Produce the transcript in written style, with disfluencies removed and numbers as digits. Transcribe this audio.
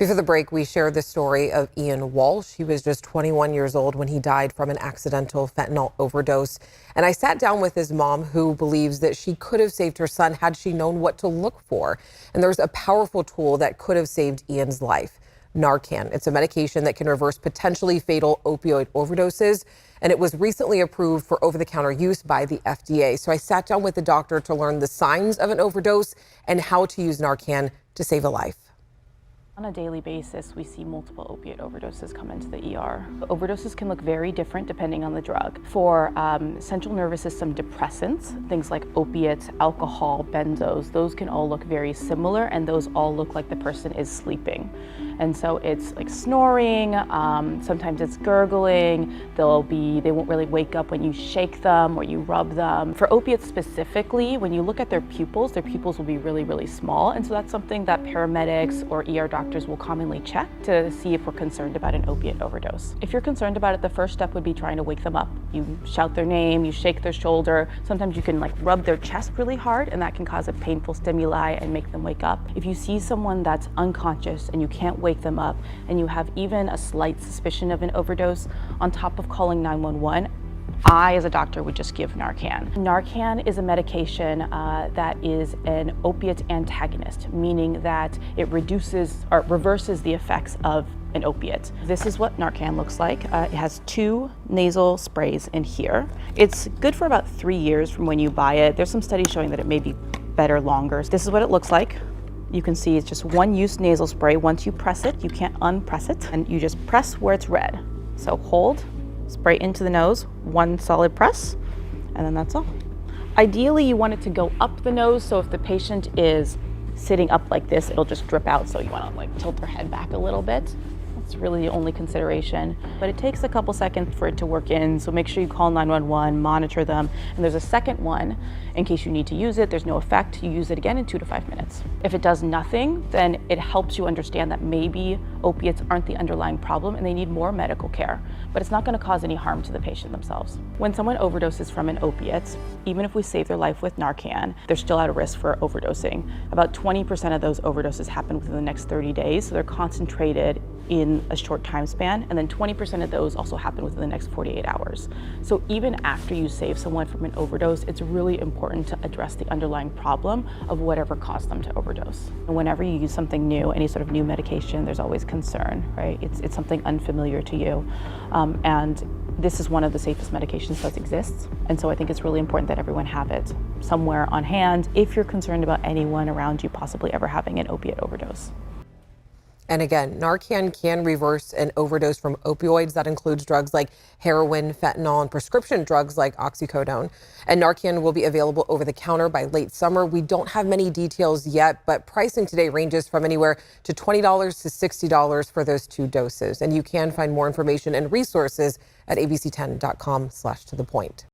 Before the break, we shared the story of Ian Walsh. He was just 21 years old when he died from an accidental fentanyl overdose. And I sat down with his mom, who believes that she could have saved her son had she known what to look for. And there's a powerful tool that could have saved Ian's life: Narcan. It's a medication that can reverse potentially fatal opioid overdoses, and it was recently approved for over-the-counter use by the FDA. So I sat down with the doctor to learn the signs of an overdose and how to use Narcan to save a life. On a daily basis, we see multiple opiate overdoses come into the ER. Overdoses can look very different depending on the drug. For central nervous system depressants, things like opiates, alcohol, benzos, those can all look very similar, and those all look like the person is sleeping. And so it's like snoring, sometimes it's gurgling, they won't really wake up when you shake them or you rub them. For opiates specifically, when you look at their pupils will be really, really small. And so that's something that paramedics or ER doctors will commonly check to see if we're concerned about an opiate overdose. If you're concerned about it, the first step would be trying to wake them up. You shout their name, you shake their shoulder. Sometimes you can rub their chest really hard, and that can cause a painful stimuli and make them wake up. If you see someone that's unconscious and you can't wake them up, and you have even a slight suspicion of an overdose, on top of calling 911, I, as a doctor, would just give Narcan. Narcan is a medication that is an opiate antagonist, meaning that it reduces or reverses the effects of an opiate. This is what Narcan looks like. It has 2 nasal sprays in here. It's good for about 3 years from when you buy it. There's some studies showing that it may be better longer. This is what it looks like. You can see it's just one-use nasal spray. Once you press it, you can't unpress it, and you just press where it's red. So hold, spray into the nose, one solid press, and then that's all. Ideally, you want it to go up the nose, so if the patient is sitting up like this, it'll just drip out, so you want to tilt their head back a little bit. That's really the only consideration, but it takes a couple seconds for it to work in, so make sure you call 911, monitor them, and there's a second one in case you need to use it. There's no effect. You use it again in 2 to 5 minutes. If it does nothing, then it helps you understand that maybe opiates aren't the underlying problem and they need more medical care, but it's not going to cause any harm to the patient themselves. When someone overdoses from an opiate, even if we save their life with Narcan, they're still at a risk for overdosing. About 20% of those overdoses happen within the next 30 days, so they're concentrated in a short time span, and then 20% of those also happen within the next 48 hours. So even after you save someone from an overdose, it's really important to address the underlying problem of whatever caused them to overdose. And whenever you use something new, any sort of new medication, there's always concern, right? It's something unfamiliar to you. And this is one of the safest medications that exists. And so I think it's really important that everyone have it somewhere on hand if you're concerned about anyone around you possibly ever having an opiate overdose. And again, Narcan can reverse an overdose from opioids. That includes drugs like heroin, fentanyl, and prescription drugs like oxycodone. And Narcan will be available over the counter by late summer. We don't have many details yet, but pricing today ranges from anywhere to $20 to $60 for those 2 doses. And you can find more information and resources at abc10.com/to-the-point.